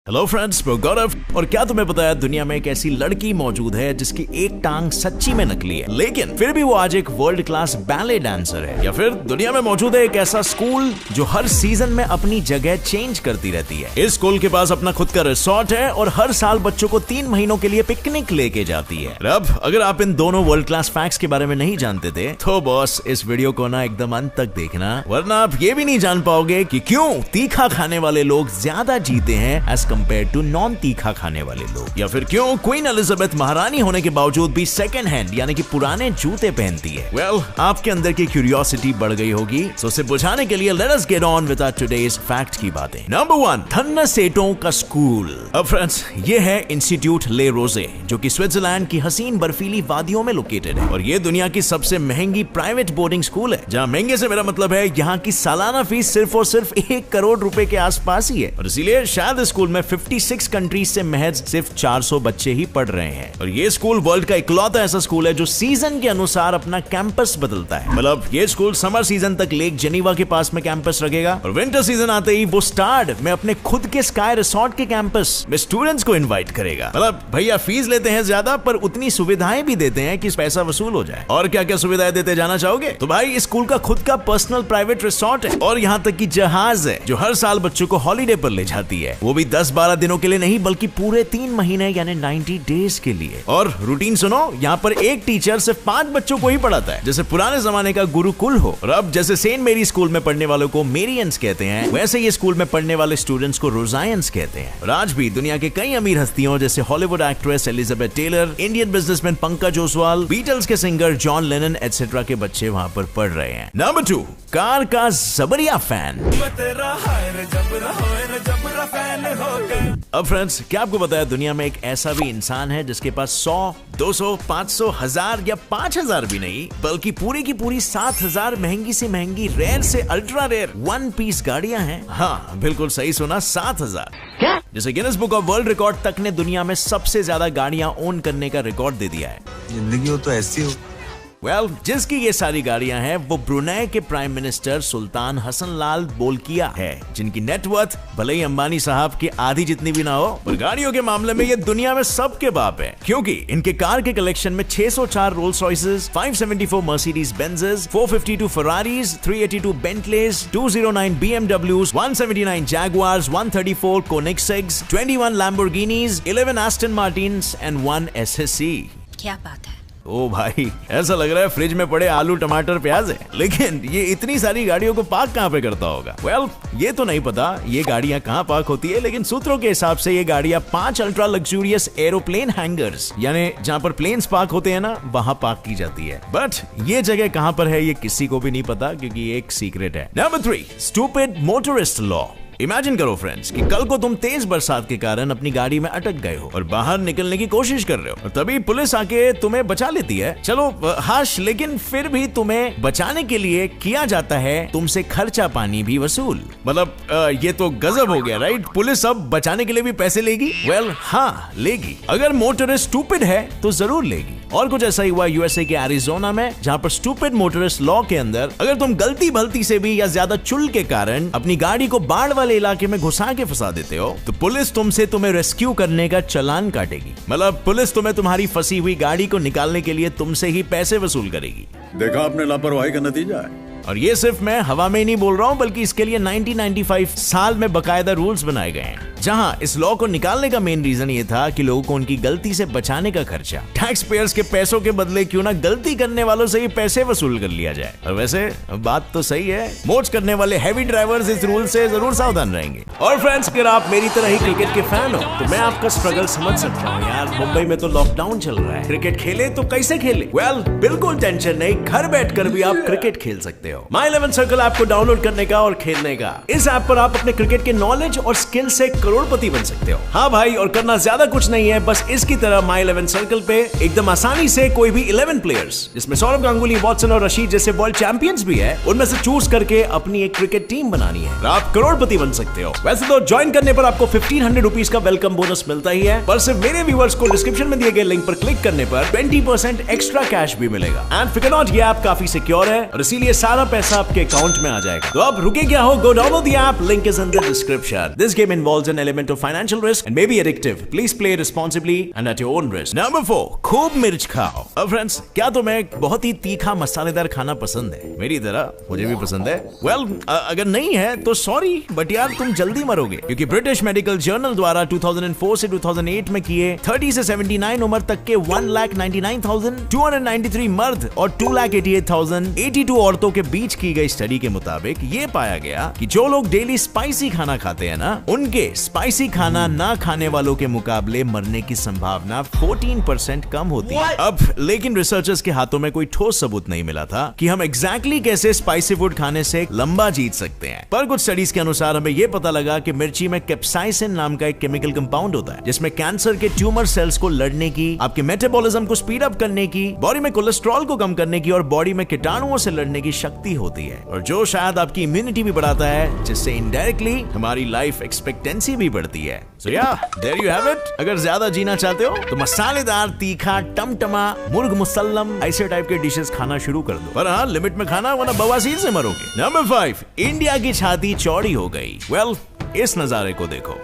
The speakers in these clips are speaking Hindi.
हेलो फ्रेंड्स, मैं गौरव। और क्या तुम्हें पता है दुनिया में एक ऐसी लड़की मौजूद है जिसकी एक टांग सच्ची में नकली है, लेकिन फिर भी वो आज एक वर्ल्ड क्लास बैले डांसर है। या फिर दुनिया में मौजूद है एक ऐसा स्कूल जो हर सीजन में अपनी जगह चेंज करती रहती है। इस स्कूल के पास अपना खुद का रिसोर्ट है और हर साल बच्चों को 3 महीनों के लिए पिकनिक लेके जाती है। अब अगर आप इन दोनों वर्ल्ड क्लास फैक्ट्स के बारे में नहीं जानते थे तो बॉस इस वीडियो को ना एकदम अंत तक देखना, वरना आप ये भी नहीं जान पाओगे कि क्यों तीखा खाने वाले लोग ज्यादा जीते हैं एज कंपेयर टू नॉन तीखा खाने वाले लोग, या फिर क्यों क्वीन एलिजाबेथ महारानी होने के बावजूद भी सेकंड हैंड यानी कि पुराने जूते पहनती है। वेल, आपके अंदर की क्यूरियोसिटी बढ़ गई होगी, सो उसे बुझाने के लिए let us get on with our today's fact की बातें। नंबर 1, थन्नासेटों का स्कूल। अब फ्रेंड्स, ये है इंस्टीट्यूट ले रोजे, जो कि स्विट्जरलैंड की हसीन बर्फीली वादियों में लोकेटेड है और ये दुनिया की सबसे महंगी प्राइवेट बोर्डिंग स्कूल है। जहां महंगे से मेरा मतलब है यहाँ की सालाना फीस सिर्फ और सिर्फ 1 करोड़ रुपए के आसपास ही है, और इसीलिए शायद स्कूल में 56 कंट्रीज से महज सिर्फ 400 बच्चे ही पढ़ रहे हैं। और ये स्कूल वर्ल्ड का इकलौता ऐसा स्कूल है जो सीजन के अनुसार अपना कैंपस बदलता है। मतलब ये स्कूल समर सीजन तक लेक जेनीवा के पास में कैंपस रखेगा और विंटर सीजन आते ही वो स्टार्ड में अपने खुद के स्काई रिसोर्ट के कैंपस में स्टूडेंट्स को इनवाइट करेगा। मतलब भैया फीस लेते हैं ज्यादा पर उतनी सुविधाएं भी देते हैं कि पैसा वसूल हो जाए। और क्या क्या सुविधाएं देते जाना चाहोगे? तो भाई इस स्कूल का खुद का पर्सनल प्राइवेट रिसोर्ट है और यहाँ तक की जहाज है जो हर साल बच्चों को हॉलीडे पर ले जाती है, वो भी 10-12 दिनों के लिए नहीं बल्कि पूरे 3 महीने यानी 90 डेज के लिए। और रूटीन सुनो, यहाँ पर एक टीचर सिर्फ 5 बच्चों को ही पढ़ाता है, जैसे पुराने जमाने का गुरुकुल हो। और अब जैसे सेंट मेरी स्कूल में पढ़ने वालों को मेरियंस कहते हैं, वैसे ये स्कूल में पढ़ने वाले स्टूडेंट्स को रोजायंस कहते हैं। और आज भी दुनिया के कई अमीर हस्तियों जैसे Hollywood actress Elizabeth Taylor, Indian businessman Pankaj Oswal, Beatles के सिंगर जॉन लेनन एटसेट्रा के बच्चे वहाँ पर पढ़ रहे हैं। नंबर 2, कार का जबरिया फैन। अब फ्रेंड्स, क्या आपको पता है दुनिया में एक ऐसा भी इंसान है जिसके पास 100, 200, 500, 1000 या 5000 भी नहीं बल्कि पूरी की पूरी 7000 महंगी से महंगी रेयर से अल्ट्रा रेयर 1 पीस गाड़ियां हैं। हाँ, बिल्कुल सही सुना, 7000। क्या? जैसे Guinness book of world record तक ने दुनिया में सबसे ज्यादा गाड़ियां ओन करने का रिकॉर्ड दे दिया है। जिंदगी हो तो ऐसी हो। वेल, जिसकी ये सारी गाड़ियां हैं वो ब्रुनेई के प्राइम मिनिस्टर सुल्तान हसन लाल बोल्किया है, जिनकी नेटवर्थ भले ही अंबानी साहब की आधी जितनी भी ना हो, पर गाड़ियों के मामले में ये दुनिया में सबके बाप है, क्योंकि इनके कार के कलेक्शन में 604 Rolls Royces, 574 Mercedes Benzes, 452 Ferraris, 382 Bentleys, 209 BMWs, 179 Jaguars, 134 Koenigseggs, 21 Lamborghinis, 11 Aston Martins and 1 SSE। क्या बात है? ओ भाई, ऐसा लग रहा है फ्रिज में पड़े आलू टमाटर प्याज है। लेकिन ये इतनी सारी गाड़ियों को पार्क कहाँ पे करता होगा? वेल, ये तो नहीं पता ये गाड़ियां कहाँ पार्क होती है, लेकिन सूत्रों के हिसाब से ये गाड़ियां 5 अल्ट्रा लग्जूरियस एरोप्लेन हैंगर्स यानी जहाँ पर प्लेन्स पार्क होते हैं ना, वहाँ पार्क की जाती है। बट ये जगह कहाँ पर है ये किसी को भी नहीं पता, क्योंकि ये एक सीक्रेट है। Number 3, stupid motorist law. Imagine करो फ्रेंड्स कि कल को तुम तेज बरसात के कारण अपनी गाड़ी में अटक गए हो और बाहर निकलने की कोशिश कर रहे हो और तभी पुलिस आके तुम्हें बचा लेती है। चलो हाश, लेकिन फिर भी तुम्हें बचाने के लिए किया जाता है तुमसे खर्चा पानी भी वसूल। मतलब ये तो गजब हो गया, राइट? पुलिस अब बचाने के लिए भी पैसे लेगी? वेल, हाँ लेगी। अगर मोटरिस्ट स्टूपिड है तो जरूर लेगी। और कुछ ऐसा ही हुआ यूएसए के एरिजोना में, जहाँ पर स्टूपिड मोटरिस्ट लॉ के अंदर अगर तुम गलती भलती से भी या ज्यादा चुल के कारण अपनी गाड़ी को बाढ़ वाले इलाके में घुसा के फंसा देते हो तो पुलिस तुम्हें रेस्क्यू करने का चालान काटेगी। मतलब पुलिस तुम्हारी फंसी हुई गाड़ी को निकालने के लिए तुमसे ही पैसे वसूल करेगी। देखा आपने लापरवाही का नतीजा है। और ये सिर्फ मैं हवा में ही नहीं बोल रहा हूँ, बल्कि इसके लिए 1995 साल में बकायदा रूल्स बनाए गए हैं, जहां इस लॉ को निकालने का मेन रीजन ये था कि लोगों को उनकी गलती से बचाने का खर्चा टैक्स पेयर्स के पैसों के बदले क्यों ना गलती करने वालों से ही पैसे वसूल कर लिया जाए। और वैसे बात तो सही है, मोच करने वाले हैवी ड्राइवर्स इस रूल से जरूर सावधान रहेंगे। और फ्रेंड्स, अगर आप मेरी तरह ही क्रिकेट के फैन हो तो मैं आपका स्ट्रगल समझ सकता हूँ यार। मुंबई में तो लॉकडाउन चल रहा है, क्रिकेट खेले तो कैसे खेले? वेल, बिल्कुल टेंशन नहीं, घर बैठकर भी आप क्रिकेट खेल सकते हो। My 11 सर्कल ऐप को डाउनलोड करने का और खेलने का। इस ऐप पर आप अपने क्रिकेट के नॉलेज और स्किल से करोड़पति बन सकते हो। हाँ भाई, और करना ज्यादा कुछ नहीं है, बस इसकी तरह My 11 सर्कल पे एकदम आसानी से कोई भी 11 प्लेयर्स, जिसमें सौरव गांगुली, वॉटसन और रशीद जैसे वर्ल्ड चैंपियंस भी है, उनमें से चूज करके अपनी एक क्रिकेट टीम बनानी है, आप करोड़पति बन सकते हो। वैसे तो ज्वाइन करने पर आपको 1500 रुपीज का वेलकम बोनस मिलता ही है, पर सिर्फ मेरे व्यूअर्स को डिस्क्रिप्शन में दिए गए लिंक पर क्लिक करने पर 20% एक्स्ट्रा कैश भी मिलेगा। एंड फिकर नॉट, ये ऐप काफी सिक्योर है और इसीलिए सारा पैसा आपके अकाउंट में आ जाएगा। तो अब रुके क्या हो, go download the app, link is in the description. This game involves an an element of financial risk and may be addictive. Please play responsibly and at your own risk. Number 4, खूब मिर्च खाओ। अब फ्रेंड्स, क्या तुम्हें बहुत ही तीखा मसालेदार खाना पसंद है? मेरी तरह मुझे भी पसंद है। Well, अगर नहीं है तो सॉरी, बट यार तुम जल्दी मरोगे, क्योंकि ब्रिटिश मेडिकल जर्नल द्वारा 2004 से 2008 में किए 30 से 79 उम्र तक के 1,99,293 मर्द और 2,88,082 औरतों के बीच की गई स्टडी के मुताबिक ये पाया गया कि जो लोग डेली स्पाइसी खाना खाते हैं ना, उनके स्पाइसी खाना ना खाने वालों के मुकाबले मरने की संभावना 14% कम होती है। अब लेकिन रिसर्चर्स के हाथों में कोई ठोस सबूत नहीं मिला था कि हम एग्जैक्टली कैसे स्पाइसी फूड खाने से लंबा जीत सकते हैं। पर कुछ स्टडीज के अनुसार हमें यह पता लगा कि मिर्ची में कैप्साइसिन नाम का एक केमिकल कंपाउंड होता है, जिसमें कैंसर के ट्यूमर सेल्स को लड़ने की, आपके मेटाबॉलिज्म को स्पीड अप करने की, बॉडी में कोलेस्ट्रॉल को कम करने की और बॉडी में कीटाणुओं से लड़ने की शक्ति होती है, और जो शायद आपकी इम्यूनिटी भी बढ़ाता है, जिससे इनडायरेक्टली हमारी लाइफ एक्सपेक्टेंसी भी बढ़ती है। सो या, देयर यू हैव इट। अगर ज्यादा जीना चाहते हो तो मसालेदार, तीखा, टमटमा, मुर्ग मुसल्लम ऐसे टाइप के डिशेस खाना शुरू कर दो, पर हाँ लिमिट में खाना, वरना बवासीर से मरोगे। नंबर 5, इंडिया की छाती चौड़ी हो गई। वेल, इस नजारे को देखो।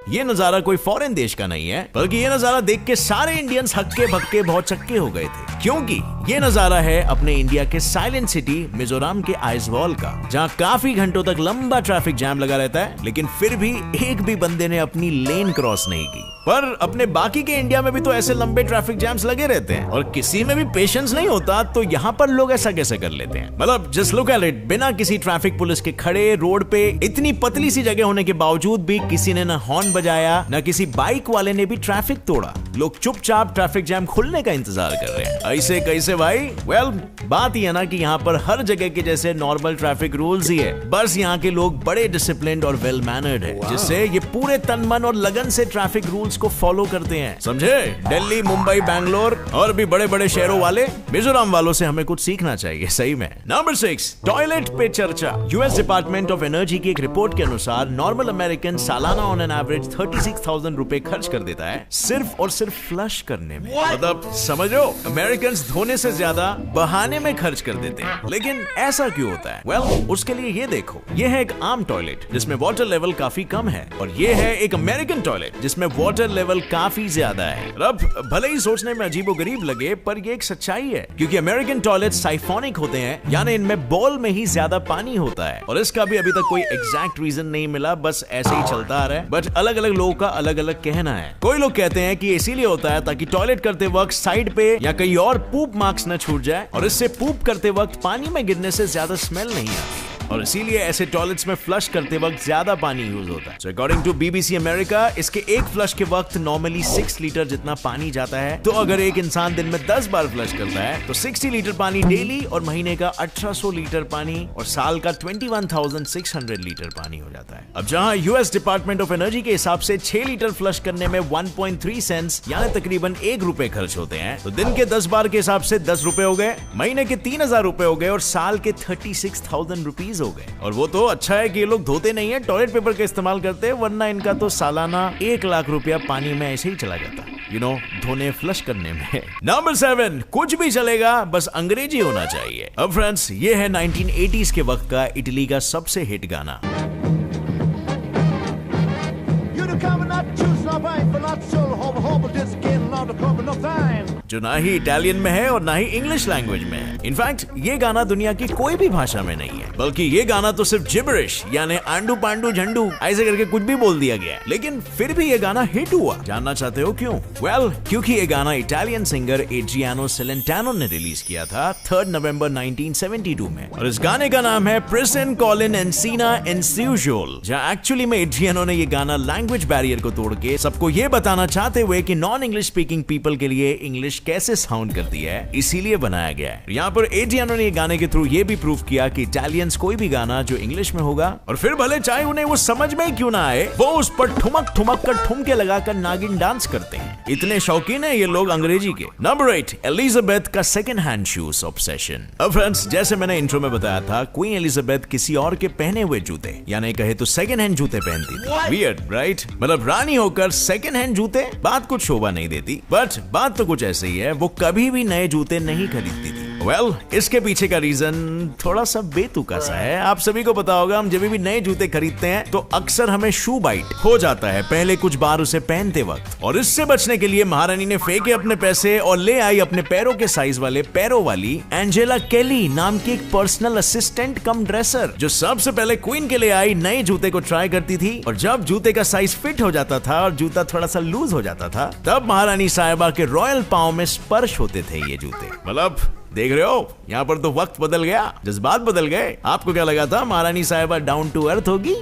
ये नजारा कोई फॉरेन देश का नहीं है, बल्कि ये नजारा देख के सारे इंडियंस हक्के भक्के बहुत चक्के हो गए थे, क्योंकि ये नजारा है अपने इंडिया के साइलेंट सिटी मिजोरम के आइजवॉल का, जहाँ काफी घंटों तक लंबा ट्रैफिक जैम लगा रहता है, लेकिन फिर भी एक भी बंदे ने अपनी लेन क्रॉस नहीं की। पर अपने बाकी के इंडिया में भी तो ऐसे लंबे ट्रैफिक जैम्स लगे रहते हैं और किसी में भी पेशेंस नहीं होता, तो यहाँ पर लोग ऐसा कैसे कर लेते हैं? मतलब जस्ट लुक एट इट, बिना किसी ट्रैफिक पुलिस के खड़े रोड पे, इतनी पतली सी जगह होने के बावजूद भी किसी ने न हॉर्न बजाया, न किसी बाइक वाले ने भी ट्रैफिक तोड़ा। लोग चुपचाप ट्रैफिक जैम खुलने का इंतजार कर रहे हैं। ऐसे कैसे भाई? वेल, बात यह है ना कि यहाँ पर हर जगह के जैसे नॉर्मल ट्रैफिक रूल्स ही है, बस यहाँ के लोग बड़े डिसिप्लिन्ड और वेल मैनर्ड है, जिससे ये पूरे तन मन और लगन से ट्रैफिक रूल्स को फॉलो करते हैं। समझे? दिल्ली, मुंबई, बैंगलोर और भी बड़े बड़े शहरों वाले मिजोरम वालों से हमें कुछ सीखना चाहिए, सही में। नंबर 6, टॉयलेट पे चर्चा। यूएस डिपार्टमेंट ऑफ एनर्जी की एक रिपोर्ट के अनुसार नॉर्मल अमेरिकन सालाना ऑन एन एवरेज 36,000 रुपए खर्च कर देता है सिर्फ और सिर्फ फ्लश करने में। मतलब समझो, अमेरिकन धोने से ज्यादा बहाने में खर्च कर देते हैं। लेकिन ऐसा क्यों होता है? वेल, उसके लिए ये देखो, ये है एक आम टॉयलेट जिसमें वाटर लेवल काफी कम है, और ये है एक अमेरिकन टॉयलेट जिसमें वाटर लेवल काफी ज्यादा है। अब भले ही सोचने में अजीबोगरीब लगे, पर ये एक सच्चाई है, क्योंकि अमेरिकन टॉयलेट साइफोनिक होते हैं, यानी इनमें बॉल में ही ज्यादा पानी होता है, और इसका भी अभी तक कोई एग्जैक्ट रीजन नहीं मिला, बस ऐसे ही चलता आ रहा है। बट अलग अलग लोगों का अलग अलग कहना है। कोई लोग कहते हैं कि इसीलिए होता है ताकि टॉयलेट करते वक्त साइड पे या कहीं और पूप मार्क्स न छूट जाए, और इससे पूप करते वक्त पानी में गिरने से ज्यादा स्मेल नहीं आती, और इसीलिए ऐसे टॉयलेट्स में फ्लश करते वक्त ज्यादा पानी यूज होता है। So according to BBC America, इसके एक फ्लश के वक्त नॉर्मली 6 लीटर जितना पानी जाता है। तो अगर एक इंसान दिन में 10 बार फ्लश करता है तो 60 लीटर पानी डेली, और महीने का 1800 लीटर पानी, और साल का 21,600 लीटर पानी हो जाता है। अब जहां यूएस डिपार्टमेंट ऑफ एनर्जी के हिसाब से 6 लीटर फ्लश करने में 1.3 सेंट्स यानी तकरीबन 1 रुपए खर्च होते हैं, तो दिन के 10 बार के हिसाब से 10 रुपए हो गए, महीने के 3,000 रुपए हो गए, और साल के 36,000 रुपीज हो गए। और वो तो अच्छा है कि ये लोग धोते नहीं है, टॉयलेट पेपर का इस्तेमाल करते हैं, वरना इनका तो सालाना 1 लाख रुपया पानी में ऐसे ही चला जाता, धोने फ्लश करने में। नंबर 7, कुछ भी चलेगा, बस अंग्रेजी होना चाहिए। अब फ्रेंड्स, ये है 1980s के वक्त का इटली का सबसे हिट गाना। जो ना ही इटालियन में है और ना ही इंग्लिश लैंग्वेज में है। इनफैक्ट ये गाना दुनिया की कोई भी भाषा में नहीं है, बल्कि ये गाना तो सिर्फ जिबरिश यानी आंडू पांडू झंडू ऐसे करके कुछ भी बोल दिया गया है, लेकिन फिर भी ये गाना हिट हुआ। जानना चाहते हो क्यों? वेल, क्योंकि ये गाना इटालियन सिंगर एड्रियानो सेलेंटानो ने रिलीज किया था 3 नवंबर 1972 में, और इस गाने का नाम है प्रिसन कॉलिन एंसीना एंस्यूजुअल, जहां एक्चुअली में एड्रियानो ने ये गाना लैंग्वेज बैरियर को तोड़ के सबको ये बताना चाहते हुए कि नॉन इंग्लिश स्पीकिंग पीपल के लिए इंग्लिश कैसे साउंड करती है, इसीलिए बनाया गया है। यहाँ पर एड्रियानो ने ये गाने के थ्रू ये भी प्रूव किया कि इटालियंस कोई भी गाना जो इंग्लिश में होगा, और फिर भले चाहे उन्हें वो समझ में ही क्यों ना आए, वो उस पर ठुमक ठुमक कर ठुमके लगाकर नागिन डांस करते हैं। इतने शौकीन है ये लोग अंग्रेजी के। नंबर 8, एलिजाबेथ का सेकंड हैंड शूज ऑब्सेशन। अब फ्रेंड्स, जैसे मैंने इंट्रो में बताया था, क्वीन एलिजाबेथ किसी और के पहने हुए जूते यानी कहे तो सेकंड हैंड जूते पहनती थी। Weird, right? मतलब रानी होकर सेकंड हैंड जूते, बात कुछ शोभा नहीं देती, बट बात तो कुछ ऐसे ही है, वो कभी भी नए जूते नहीं खरीदती थी। वेल, इसके पीछे का रीजन थोड़ा सा बेतुका सा है। आप सभी को पता होगा, हम जब भी नए जूते खरीदते हैं तो अक्सर हमें शू बाइट हो जाता है पहले कुछ बार उसे पहनते वक्त, और इससे बचने के लिए महारानी ने फेंके अपने पैसे और ले आई अपने पैरों के साइज वाले पैरों वाली एंजेला केली नाम की एक पर्सनल असिस्टेंट कम ड्रेसर, जो सबसे पहले क्वीन के लिए आई नए जूते को ट्राई करती थी, और जब जूते का साइज फिट हो जाता था और जूता थोड़ा सा लूज हो जाता था, तब महारानी साहिबा के रॉयल पांव में स्पर्श होते थे ये जूते। मतलब देख रहे हो, यहाँ पर तो वक्त बदल गया, जज्बात बदल गए। आपको क्या लगा था महारानी साहिबा डाउन टू अर्थ होगी?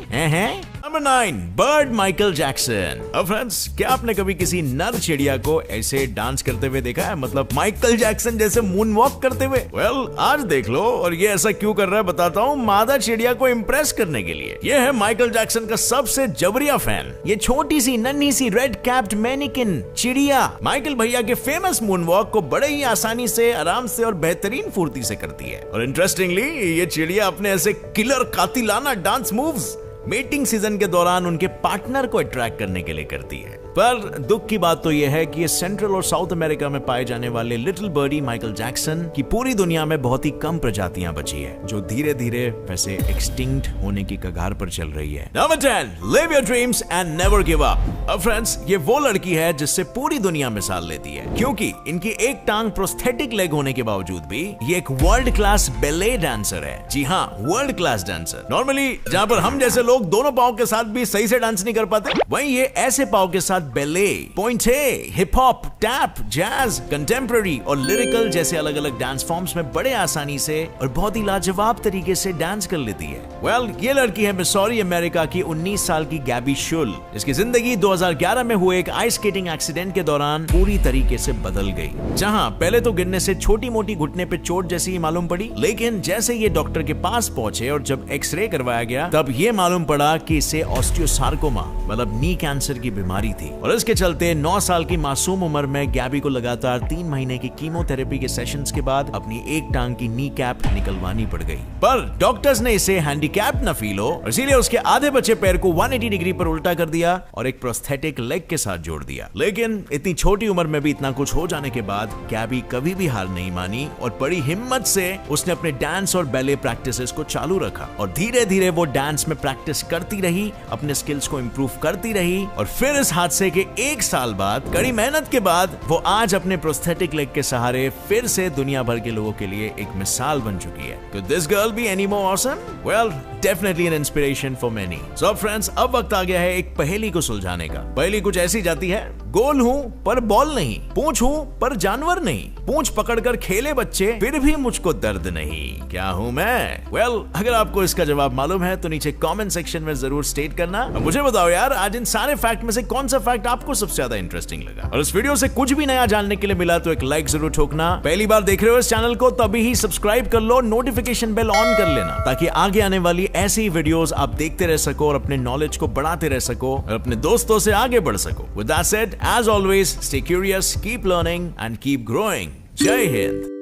Number 9, bird Michael Jackson. अब फ्रेंड्स, क्या आपने कभी किसी नर चिड़िया को ऐसे डांस करते हुए देखा है? मतलब माइकल जैक्सन जैसे मून वॉक करते हुए? वेल, आज देख लो। और ये ऐसा क्यों कर रहा है बताता हूँ, मादा चिड़िया को इम्प्रेस करने के लिए। ये है माइकल जैक्सन का सबसे जबरिया फैन, ये छोटी सी नन्ही सी रेड कैप्ड मैनिकिन चिड़िया माइकल भैया के फेमस मून वॉक को बड़े ही आसानी से, आराम से और बेहतरीन फुर्ती से करती है। और इंटरेस्टिंगली, ये चिड़िया अपने ऐसे किलर कातिलाना डांस मूव्स मीटिंग सीजन के दौरान उनके पार्टनर को अट्रैक्ट करने के लिए करती है। पर दुख की बात तो यह है कि ये सेंट्रल और साउथ अमेरिका में पाए जाने वाले लिटिल बर्डी माइकल जैक्सन की पूरी दुनिया में बहुत ही कम प्रजातियां बची है, जो धीरे धीरे वैसे एक्सटिंक्ट होने की कगार पर चल रही है। Number 10, live your dreams and never give up. अब फ्रेंड्स, ये वो लड़की है जिससे पूरी दुनिया मिसाल लेती है, क्योंकि इनकी एक टांग प्रोस्थेटिक लेग होने के बावजूद भी ये एक वर्ल्ड क्लास बैले डांसर है। जी हाँ, वर्ल्ड क्लास डांसर। नॉर्मली जहां पर हम जैसे लोग दोनों पांव के साथ भी सही से डांस नहीं कर पाते, वहीं ये ऐसे पांव के साथ ballet, pointe, hip hop, tap, jazz, contemporary और लिरिकल जैसे अलग अलग डांस फॉर्म्स में बड़े आसानी से और बहुत ही लाजवाब तरीके से डांस कर लेती है। वेल, ये लड़की है मिसौरी अमेरिका की 19 साल की गैबी शुल, जिसकी जिंदगी 2011 में हुए एक आइस स्केटिंग एक्सीडेंट के दौरान पूरी तरीके से बदल गई। जहां पहले तो गिरने से छोटी मोटी घुटने पे चोट जैसी ही मालूम पड़ी, लेकिन जैसे ये डॉक्टर के पास पहुंचे और जब एक्सरे करवाया गया, तब ये मालूम पड़ा कि इसे ऑस्टियोसार्कोमा मतलब नी कैंसर की बीमारी थी। और इसके चलते 9 साल की मासूम उम्र में गैबी को लगातार 3 महीने की कीमोथेरेपी के सेशंस के बाद अपनी एक टांग की नी कैप निकलवानी पड़ गई। पर डॉक्टर्स ने इसे हैंडीकैप न फील हो, इसीलिए उसके आधे बचे पैर को 180 डिग्री पर उल्टा कर दिया और एक प्रोस्थेटिक लेग के साथ जोड़ दिया। लेकिन इतनी छोटी उम्र में भी इतना कुछ हो जाने के बाद गैबी कभी भी हार नहीं मानी और बड़ी हिम्मत से उसने अपने डांस और बैले प्रैक्टिसेस को चालू रखा, और धीरे धीरे वो डांस में प्रैक्टिस करती रही, अपने स्किल्स को इंप्रूव करती रही, और फिर इस हादसे के 1 साल बाद, कड़ी मेहनत के बाद, वो आज अपने प्रोस्थेटिक लेग के सहारे फिर से दुनिया भर के लोगों के लिए एक मिसाल बन चुकी है। Could this girl be any more awesome? Well, definitely an inspiration for many. So friends, अब वक्त आ गया है एक पहेली को सुलझाने का। पहेली कुछ ऐसी जाती है, गोल हूँ पर बॉल नहीं, पूंछ हूँ पर जानवर नहीं, पूंछ पकड़कर खेले बच्चे फिर भी मुझको दर्द नहीं, क्या हूँ मैं? Well, अगर आपको इसका जवाब मालूम है तो नीचे कमेंट सेक्शन में जरूर स्टेट करना। मुझे बताओ यार, आज इन सारे फैक्ट में से कौन सा फैक्ट आपको सबसे ज्यादा इंटरेस्टिंग लगा? और इस वीडियो से कुछ भी नया जानने के लिए मिला तो एक लाइक जरूर ठोकना। पहली बार देख रहे हो इस चैनल को तो अभी ही सब्सक्राइब कर लो, नोटिफिकेशन बेल ऑन कर लेना, ताकि आगे आने वाली ऐसी वीडियोस आप देखते रह सको और अपने नॉलेज को बढ़ाते रह सको और अपने दोस्तों से आगे बढ़ सको। With that said, as always, stay curious, keep learning and keep growing. जय हिंद।